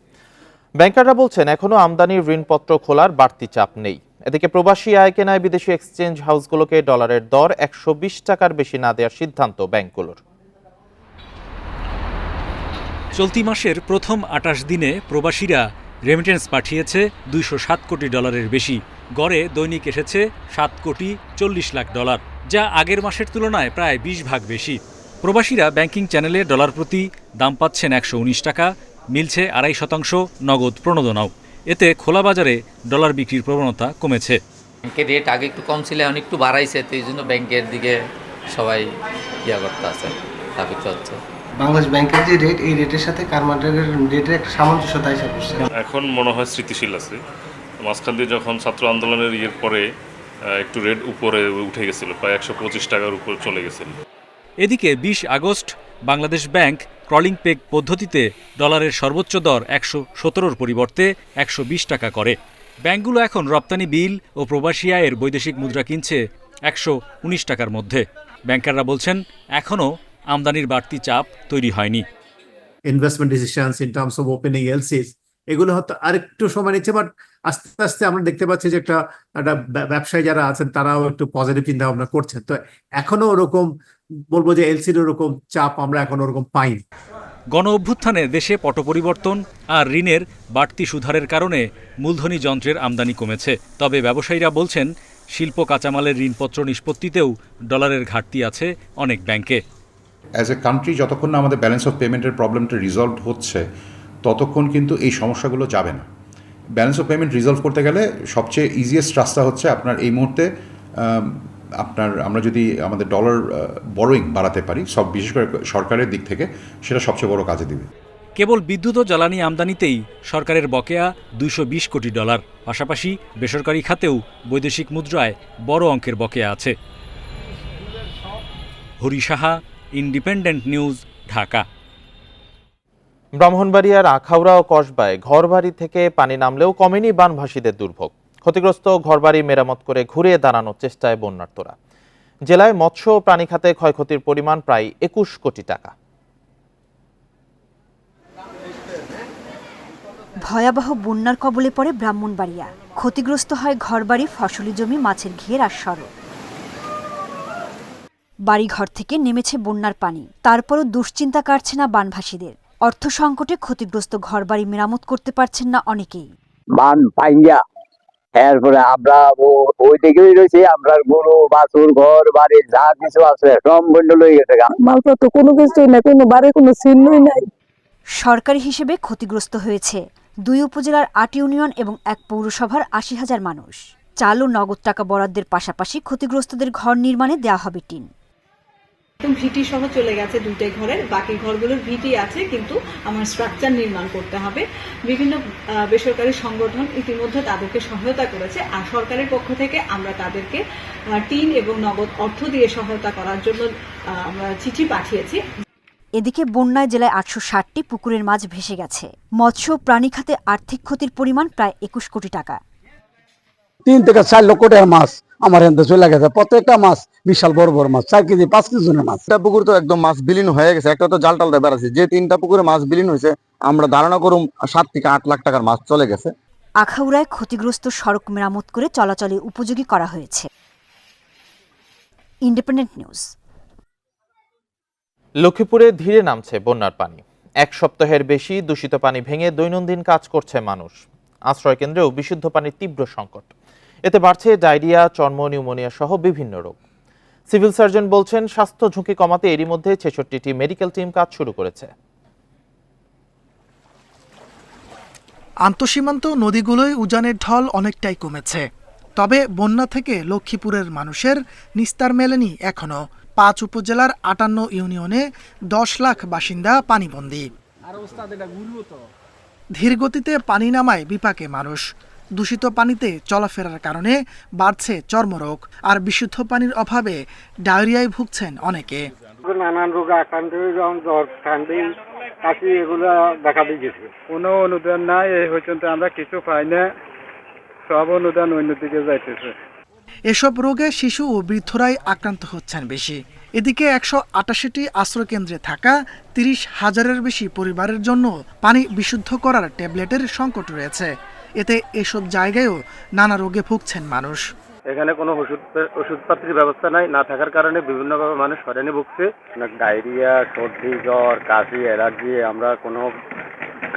ব্যাংকাররা বলছেন এখনো আমদানির ঋণপত্র খোলার বাড়তি চাপ নেই। এদিকে প্রবাসী আয় কেনায় বিদেশি এক্সচেঞ্জ হাউসগুলোকে ডলারের দর 120 টাকার বেশি না দেওয়ার সিদ্ধান্ত ব্যাংকগুলোর। চলতি মাসের প্রথম 28 দিনে প্রবাসীরা রেমিটেন্স পাঠিয়েছে 207 কোটি ডলারের বেশি। গড়ে দৈনিক এসেছে 7 কোটি 40 লাখ ডলার। যা আগের মাসের তুলনায় প্রায় 20 ভাগ বেশি। প্রবাসীরা ব্যাংকিং চ্যানেলে ডলার প্রতি দাম পাচ্ছেন 119 টাকা, মিলছে 2.5% নগদ প্রণোদনাও। এতে খোলা বাজারে ডলার বিক্রির প্রবণতা কমেছে। ব্যাংকের রেট আগে একটু কম ছিল, এখন একটু বাড়াইছে, তো এই জন্য ব্যাংকের দিকে সবাই করতে আছে, ধাবিত হচ্ছে। বাংলাদেশ ব্যাংকের যে রেট, এই রেটের সাথে কারমার্কেটের রেটের একটা সামঞ্জস্যতা এসে পড়ছে। এখন মনে হয় স্থিতিশীল আছে। মাঝখান দিয়ে যখন ছাত্র আন্দোলনের পরে একটু রেট উপরে উঠে গেছিল, প্রায় 125 টাকার উপর চলে গেছিল। এদিকে 20 August Bangladesh bank crawling peg পদ্ধতিতে ডলারের সর্বোচ্চ দর 117-র পরিবর্তে 120 টাকা করে। ব্যাংকগুলো এখন রপ্তানি বিল ও প্রবাসী আয়ের বৈদেশিক মুদ্রা কিনছে 119 টাকার মধ্যে। ব্যাংকাররা বলছেন এখনও আমদানির বাড়তি চাপ তৈরি হয়নি। Investment decisions in terms of opening LCs এগুলো হয়তো আরেকটু সময় নিচ্ছে, বাট আস্তে আস্তে আমরা দেখতে পাচ্ছি যে একটা ব্যবসায়ী যারা আছেন তারাও একটু পজিটিভ চিন্তা ভাবনা করছেন। তো এখনো ওরকম বলবো যে এলসির ওরকম চাপ আমরা এখন ওরকম পাইনি। গণ অভ্যুত্থানে দেশে পট পরিবর্তন আর ঋণের বাড়তি সুধারের কারণে মূলধনী যন্ত্রের আমদানি কমেছে। তবে ব্যবসায়ীরা বলছেন শিল্প কাঁচামালের ঋণপত্র নিষ্পত্তিতেও ডলারের ঘাটতি আছে অনেক ব্যাংকে। অ্যাজ এ কান্ট্রি যতক্ষণ না আমাদের ব্যালেন্স অফ পেমেন্টের প্রবলেমটা রিজলভ হচ্ছে ততক্ষণ কিন্তু এই সমস্যাগুলো যাবে না। ব্যালেন্স অফ পেমেন্ট রিজলভ করতে গেলে সবচেয়ে ইজিয়েস্ট রাস্তা হচ্ছে আপনার এই মুহূর্তে আমরা যদি আমাদের ডলার বরোয়িং বাড়াতে পারি, বিশেষ করে সরকারের দিক থেকে, সেটা সবচেয়ে বড় কাজে দিবে। কেবল বিদ্যুৎ ও জ্বালানি আমদানিতেই সরকারের বকেয়া 220 কোটি ডলার। পাশাপাশি বেসরকারি খাতেও বৈদেশিক মুদ্রায় বড় অঙ্কের বকেয়া আছে। Hari Saha, independent News, Dhaka. ব্রাহ্মণবাড়িয়ার আখাউড়া ও কসবায় ঘরবাড়ি থেকে পানি নামলেও কমেনি বানভাসীদের দুর্ভোগ। ক্ষতিগ্রস্ত ঘরবাড়ি মেরামত করে ঘুরে দাঁড়ানোর চেষ্টায় বন্যার্তরা। জেলায় মৎস্য ও প্রাণী খাতে ক্ষয়ক্ষতির পরিমাণ প্রায় 21 কোটি টাকা। ভয়াবহ বন্যার কবলে পড়ে ব্রাহ্মণবাড়িয়া। ক্ষতিগ্রস্ত হয় ঘরবাড়ি, ফসলি জমি, মাছের ঘের আর সড়ক। বাড়িঘর থেকে নেমেছে বন্যার পানি, তারপরও দুশ্চিন্তা কাটছে না বানভাসীদের। অর্থ সংকটে ক্ষতিগ্রস্ত ঘরবাড়ি মেরামত করতে পারছেন না অনেকেই। বান পাইঙ্গা এরপরে আমরা ওই দিকেই রয়েছি, আমরা গরু বাছুর ঘর বাড়ি যা কিছু আছে সব বন্ধ হয়ে গেছে। মালপত্র কোনো কিছুই না, কোনো বাড়ি কোনো চিহ্নই নাই। সরকারি হিসেবে ক্ষতিগ্রস্ত হয়েছে 2 উপজেলার 8 ইউনিয়ন এবং 1 পৌরসভার 80,000 মানুষ। চাল ও নগদ টাকা বরাদ্দের পাশাপাশি ক্ষতিগ্রস্তদের ঘর নির্মাণে দেওয়া হবে টিন। ভিটি সহ চলে গেছে 2টাই ঘরের, বাকি ঘরগুলোর ভিটি আছে, কিন্তু আমার স্ট্রাকচার নির্মাণ করতে হবে। বিভিন্ন বেসরকারি সংগঠন ইতিমধ্যে তাদেরকে সহায়তা করেছে, আর সরকারের পক্ষ থেকে আমরা তাদেরকে টিন এবং নগদ অর্থ দিয়ে সহায়তা করার জন্য আমরা চিঠি পাঠিয়েছি। এদিকে বন্যায় জেলায় 860টি পুকুরের মাছ ভেসে গেছে। মৎস্য প্রাণী খাতে আর্থিক ক্ষতির পরিমাণ প্রায় 21 কোটি টাকা। 3 থেকে 4 লক্ষ টাকার মাছ আমার এখানে চলে গেছে। প্রত্যেকটা মাছ বিশাল বড় বড় মাছ, 4 কেজি 5 কেজি মাছ। একটা পুকুর তো একদম মাছ বিলীন হয়ে গেছে, একটা তো জাল টাল দিয়ে বেড়াচ্ছে। যে 3টা পুকুরে মাছ বিলীন হয়েছে, আমরা ধারণা করুম 7 থেকে 8 লাখ টাকার মাছ চলে গেছে। আখাউড়ায় ক্ষতিগ্রস্ত সড়ক মেরামত করে চলাচলে উপযোগী করা হয়েছে। Independent news. লক্ষ্মীপুরে ধীরে নামছে বন্যার পানি। 1 সপ্তাহের বেশি দূষিত পানি ভেঙে দৈনন্দিন কাজ করছে মানুষ। আশ্রয় কেন্দ্রেও বিশুদ্ধ পানির তীব্র সংকট। এতে বাড়ছে ডায়রিয়া, চর্ম, নিউমোনিয়া সহ বিভিন্ন রোগ। সিভিল সার্জন বলছেন স্বাস্থ্য ঝুঁকি কমাতে এরই মধ্যে 66টি মেডিকেল টিম কাজ শুরু করেছে। আন্তঃসীমান্ত নদীগুলোয় উজানের ঢল অনেকটাই কমেছে, তবে বন্যা থেকে লক্ষ্মীপুরের মানুষের নিস্তার মেলেনি এখনো। 5 উপজেলার 58 ইউনিয়নে 10 লাখ বাসিন্দা পানিবন্দী। ধীরগতিতে পানি নামায় বিপাকে মানুষ। দূষিত পানিতে চলাফেরার কারণে বাড়ছে চর্মরোগ, আর বিশুদ্ধ পানির অভাবে ডায়রিয়ায় ভুগছেন অনেকে। নানান রোগে আক্রান্ত হয়ে যেমন জ্বর, ঠান্ডি, কাশি এগুলো দেখা দিয়েছে। কোনো অনুদান নাই, এই পর্যন্ত আমরা কিছু পাই না, সব অনুদান অন্যদিকে যাইতেছে। এসব রোগে শিশু ও বৃদ্ধরাই আক্রান্ত হচ্ছেন বেশি। এদিকে 188টি আশ্রয়কেন্দ্রে থাকা 30,000-এর বেশি পরিবারের জন্য পানি বিশুদ্ধ করার ট্যাবলেটের সংকট রয়েছে। এতে এসব জায়গায়ও নানা রোগে ভুগছেন মানুষ। এখানে কোনো ওষুধপাতির ব্যবস্থা নাই, না থাকার কারণে বিভিন্নভাবে মানুষ হয়রানি ভুগছে। ডায়রিয়া, সর্দি, জ্বর, কাশি, অ্যালার্জি, আমরা কোনো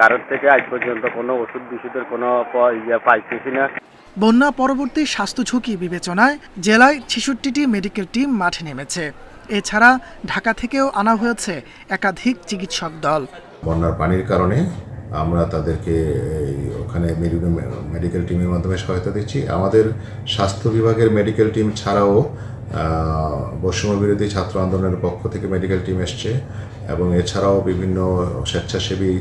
কারোর থেকে আজ পর্যন্ত কোনো ওষুধ বিষুধের কোনো পাইতেছি না। বন্যা পরবর্তী স্বাস্থ্য ঝুঁকি বিবেচনায় জেলায় 66টি মেডিকেল টিম মাঠে নেমেছে। এছাড়া ঢাকা থেকেও আনা হয়েছে একাধিক চিকিৎসক দল। বন্যার পানির কারণে আমরা তাদেরকে ওখানে মেডিকেল টিমের মাধ্যমে সহায়তা দিচ্ছি। আমাদের স্বাস্থ্য বিভাগের মেডিকেল টিম ছাড়াও বৈষম্য বিরোধী ছাত্র আন্দোলনের পক্ষ থেকে মেডিকেল টিম এসছে এবং এছাড়াও বিভিন্ন স্বেচ্ছাসেবী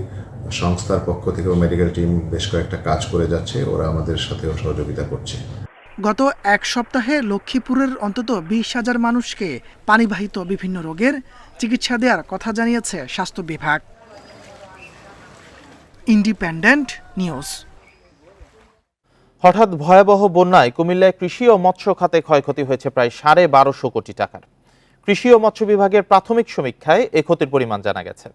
সংস্থার পক্ষ থেকেও মেডিকেল টিম বেশ কয়েকটা কাজ করে যাচ্ছে, ওরা আমাদের সাথেও সহযোগিতা করছে। গত এক সপ্তাহে লক্ষ্মীপুরের অন্তত 20,000 মানুষকে পানিবাহিত বিভিন্ন রোগের চিকিৎসা দেওয়ার কথা জানিয়েছে স্বাস্থ্য বিভাগ। Independent news. হঠাৎ ভয়াবহ বন্যায় কুমিল্লায় কৃষি ও মৎস্য খাতে ক্ষয়ক্ষতি হয়েছে প্রায় 12.5 কোটি টাকার। কৃষি ও মৎস্য বিভাগের প্রাথমিক সমীক্ষায় এ ক্ষতির পরিমাণ জানা গেছে।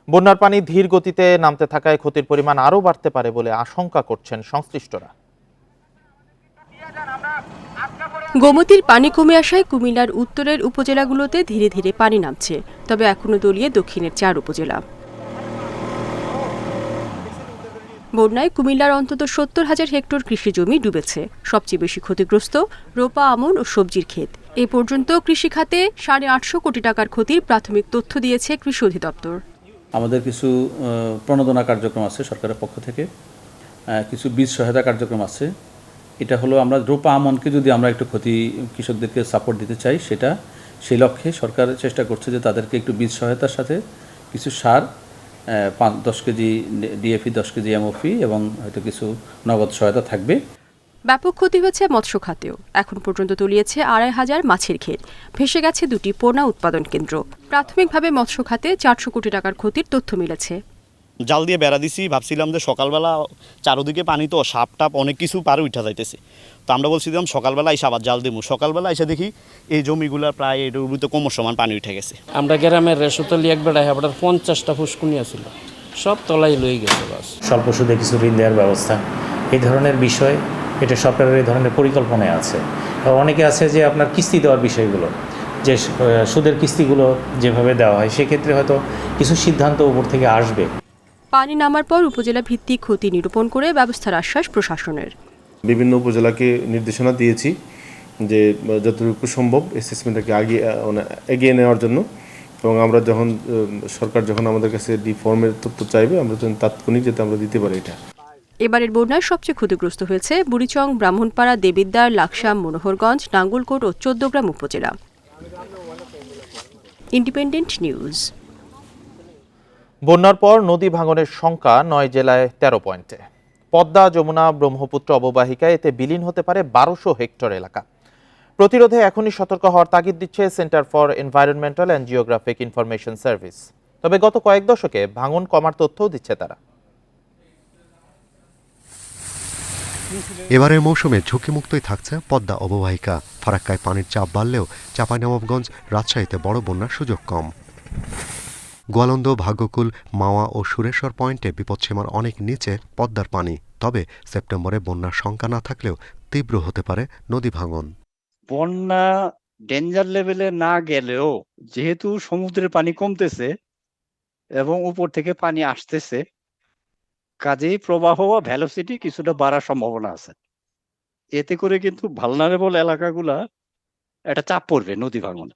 বন্যার পানি ধীর গতিতে নামতে থাকায় ক্ষতির পরিমাণ আরও বাড়তে পারে বলে আশঙ্কা করছেন সংশ্লিষ্টরা। গোমতীর পানি কমে আসায় কুমিল্লার উত্তরের উপজেলাগুলোতে ধীরে ধীরে পানি নামছে, তবে এখনো তলিয়ে দক্ষিণের 4 উপজেলা। বন্যায় কুমিল্লার অন্তত 70,000 হেক্টর কৃষি জমি ডুবেছে। সবচেয়ে বেশি ক্ষতিগ্রস্ত রোপা, আমন ও সবজির ক্ষেত। এ পর্যন্ত কৃষি খাতে 850 কোটি টাকার ক্ষতির প্রাথমিক তথ্য দিয়েছে কৃষি অধিদপ্তর। আমাদের কিছু প্রণোদনা কার্যক্রম আছে সরকারের পক্ষ থেকে, কিছু বীজ সহায়তা কার্যক্রম আছে। এটা হলো আমরা রোপা আমনকে যদি আমরা একটু ক্ষতি কৃষকদেরকে সাপোর্ট দিতে চাই, সেই লক্ষ্যে সরকার চেষ্টা করছে যে তাদেরকে একটু বীজ সহায়তার সাথে কিছু সার 10 কেজি ডিএপি, 10 কেজি এমওপি এবং হয়তো কিছু নগদ সহায়তা থাকবে। ব্যাপক ক্ষতি হয়েছে মৎস্য খাতেও। এখন পর্যন্ত তলিয়েছে 2,500 মাছের ক্ষেত, ভেসে গেছে 2টি পোনা উৎপাদন কেন্দ্র। প্রাথমিকভাবে মৎস্য খাতে 400 কোটি টাকার ক্ষতির তথ্য মিলেছে। জাল দিয়ে বেড়া দিছি, ভাবছিলাম যে সকালবেলা চারোদিকে পানি, তো সাপ টাপ অনেক কিছু পারে উঠা যাইতেছে। তো আমরা বলছিলাম সকালবেলা এসে আবার জাল দেবো। সকালবেলা এসে দেখি এই জমিগুলো প্রায় এটার উপরে কোমর সমান পানি উঠে গেছে। আমরা গ্রামের রেশতলি এক বেড়ায় আবার 50টা ফুসকুনি আছিল, সব তলাই লই গেছে। বাস স্বল্প সুদে কিছু ঋণ দেওয়ার ব্যবস্থা, এই ধরনের বিষয় এটা সরকারের এই ধরনের পরিকল্পনায় আছে। অনেকে আছে যে আপনার কিস্তি দেওয়ার বিষয়গুলো, যে সুদের কিস্তিগুলো যেভাবে দেওয়া হয়, সেক্ষেত্রে হয়তো কিছু সিদ্ধান্ত উপর থেকে আসবে। পানি নামার পর উপজেলা ভিত্তিক ক্ষতি নিরূপণ করে ব্যবস্থার আশ্বাস প্রশাসনের। বিভিন্ন উপজেলাকে নির্দেশনা দিয়েছি যে যতটুকু সম্ভব অ্যাসেসমেন্টটাকে এগিয়ে নেওয়ার জন্য, এবং আমরা সরকার যখন আমাদের কাছে ফর্মের তথ্য চাইবে, আমরা তাৎক্ষণিক যাতে আমরা দিতে পারি। এটা এবারের বন্যায় সবচেয়ে ক্ষতিগ্রস্ত হয়েছে বুড়িচং, ব্রাহ্মণপাড়া, দেবিদ্বার, লাকসাম, মনোহরগঞ্জ, নাঙ্গলকোট ও 14গ্রাম উপজেলা। Independent news. বন্যার পর নদী ভাঙনের সংখ্যা 9 জেলায় 13 পয়েন্টে। পদ্মা, যমুনা, ব্রহ্মপুত্র অববাহিকায় এতে বিলীন হতে পারে 1200 হেক্টর এলাকা। প্রতিরোধে এখনই সতর্ক হওয়ার তাগিদ দিচ্ছে centre for environmental and geographic information service. তবে গত কয়েক দশকে ভাঙন কমার তথ্যও দিচ্ছে তারা। এবারের মৌসুমে ঝুঁকিমুক্তই থাকছে পদ্মা অববাহিকা। ফারাক্কায় পানির চাপ বাড়লেও চাঁপাইনবাবগঞ্জ, রাজশাহীতে বড় বন্যার সুযোগ কম। গোয়ালন্দ, ভাগ্যকুল, মাওয়া ও সুরেশ্বর পয়েন্টে বিপদসীমার অনেক নিচে পদ্মার পানি। তবে সেপ্টেম্বরে বন্যার শঙ্কা না থাকলেও তীব্র হতে পারে নদী ভাঙন। বন্যা ডেঞ্জার লেভেলে না গেলেও যেহেতু সমুদ্রের পানি কমতেছে এবং উপর থেকে পানি আসতেছে, কাজেই প্রবাহ বা ভ্যালোসিটি কিছুটা বাড়ার সম্ভাবনা আছে। এতে করে কিন্তু ভালনারেবল এলাকাগুলা একটা চাপ পড়বে নদী ভাঙন।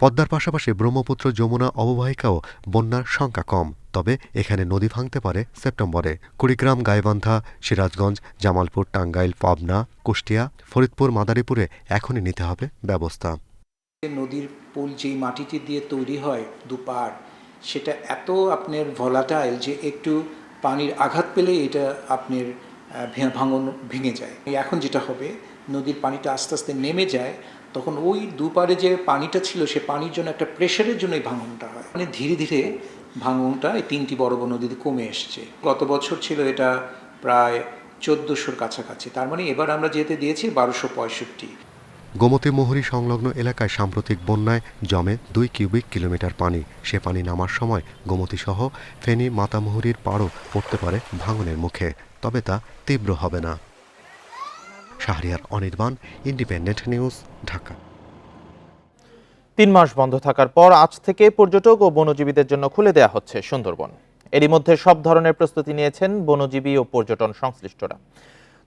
পদ্মার পাশাপাশি ব্রহ্মপুত্র, যমুনা অববাহিকাও বন্যার সংখ্যা কম। তবে এখানে নদী ভাঙতে পারে সেপ্টেম্বরে। কুড়িগ্রাম, গাইবান্ধা, সিরাজগঞ্জ, জামালপুর, টাঙ্গাইল, পাবনা, কুষ্টিয়া, ফরিদপুর, মাদারীপুরে এখনই নিতে হবে ব্যবস্থা। নদীর পুল যেই মাটিটি দিয়ে তৈরি হয় দুপার, সেটা এত আপনার ভলাটাইল যে একটু পানির আঘাত পেলে এটা আপনার ভাঙন ভেঙে যায়। এখন যেটা হবে, নদীর পানিটা আস্তে আস্তে নেমে যায়, তখন ওই দুপারে যে পানিটা ছিল সে পানির জন্য একটা প্রেশারের জন্য এই ভাঙনটা হয়। মানে ধীরে ধীরে ভাঙনটা এই 3টি বড় বড় নদীতে কমে এসছে। গত বছর ছিল এটা প্রায় 1400-র কাছাকাছি, তার মানে এবার আমরা যেতে দিয়েছি 1265। গোমতী মোহরী সংলগ্ন এলাকায় সাম্প্রতিক বন্যায় জমে 2 কিউবিক কিলোমিটার পানি। সে পানি নামার সময় গোমতী সহ ফেনী, মাতামুহুরীর পাড়ও পড়তে পারে ভাঙনের মুখে, তবে তা তীব্র হবে না। Shahriar Anirban, independent News, Dhaka. 3 মাস বন্ধ থাকার পর আজ থেকে পর্যটক ও বনজীবীদের জন্য খুলে দেয়া হচ্ছে সুন্দরবন। এরই মধ্যে সব ধরনের প্রস্তুতি নিয়েছেন বনজীবী ও পর্যটন সংশ্লিষ্টরা।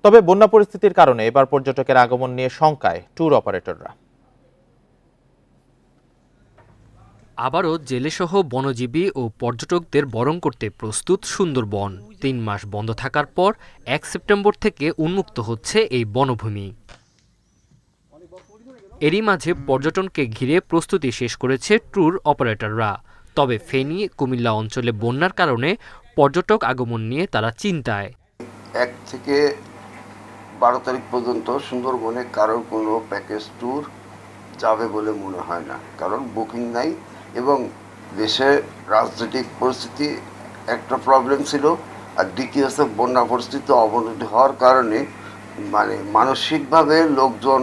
তবে বন্যা পরিস্থিতির কারণে এবার পর্যটকের আগমন নিয়ে শঙ্কায় ট্যুর অপারেটররা। আবারও জেলেসহ বনজীবী ও পর্যটকদের বরণ করতে প্রস্তুত সুন্দরবন। 3 মাস বন্ধ থাকার পর 1 সেপ্টেম্বর থেকে উন্মুক্ত হচ্ছে এই বনভূমি। এরই মাঝে পর্যটনকে ঘিরে প্রস্তুতি শেষ করেছে ট্যুর অপারেটররা। তবে ফেনী, কুমিল্লা অঞ্চলে বন্যার কারণে পর্যটক আগমন নিয়ে তারা চিন্তায়। 1 থেকে 12 তারিখ পর্যন্ত সুন্দরবনে কারোর কোনো প্যাকেজ ট্যুর যাবে বলে মনে হয় না, কারণ বুকিং নাই এবং দেশে রাজনৈতিক পরিস্থিতি একটা প্রবলেম ছিল, আর দ্বিতীয় হচ্ছে বন্যা পরিস্থিতি অবনতি হওয়ার কারণে মানসিকভাবে লোকজন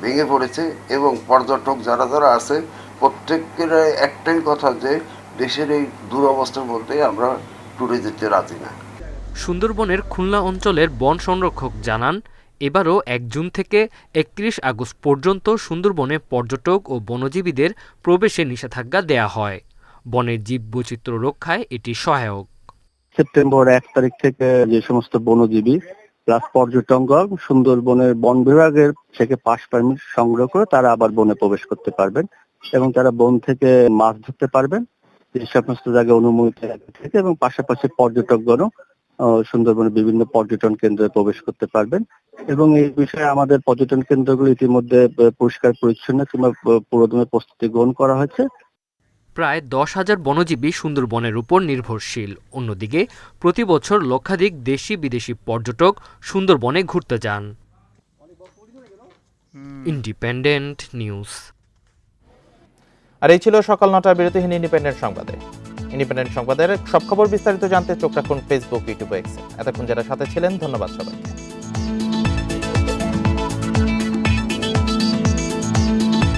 ভেঙে পড়েছে এবং পর্যটক যারা যারা আছে প্রত্যেকের একটাই কথা যে দেশের এই দুরবস্থার মধ্যে আমরা ট্যুরে যেতে রাজি না। সুন্দরবনের খুলনা অঞ্চলের বন সংরক্ষক জানান, এবারও 1 জুন থেকে 31 আগস্ট পর্যন্ত সুন্দরবনে পর্যটক ও বনজীবীদের প্রবেশে নিষেধাজ্ঞা দেয়া হয়। বনের জীববৈচিত্র্য রক্ষায় এটি সহায়ক। সেপ্টেম্বর 1 তারিখ থেকে যে সমস্ত বনজীবী প্লাস পর্যটকগণ সুন্দরবনের বন বিভাগের থেকে পাস পারমিট সংগ্রহ করে তারা আবার বনে প্রবেশ করতে পারবেন এবং তারা বন থেকে মাছ ধরতে পারবেন যে সমস্ত জায়গায় অনুমতি থেকে, এবং পাশাপাশি পর্যটকগণও সুন্দরবনের বিভিন্ন পর্যটন কেন্দ্রে প্রবেশ করতে পারবেন। এবং এই বিষয়ে আমাদের পর্যটন কেন্দ্রগুলো ইতিমধ্যে পরিষ্কার পরিচ্ছন্ন কিংবা পুরোদমে প্রস্তুতি গ্রহণ করা হয়েছে। প্রায় 10,000 বনজীবী সুন্দরবনের উপর নির্ভরশীল। অন্যদিকে প্রতি বছর লক্ষাধিক দেশি বিদেশি পর্যটক সুন্দরবনে ঘুরতে যান। Independent news. আর এই ছিল সকাল 9টার বিরতিহীন ইন্ডিপেন্ডেন্ট সংবাদে। ইন্ডিপেন্ডেন্ট সংবাদের সব খবর বিস্তারিত জানতে চোখ রাখুন ফেসবুক, ইউটিউব, এক্সে। এতক্ষণ যারা সাথে ছিলেন ধন্যবাদ সবাইকে।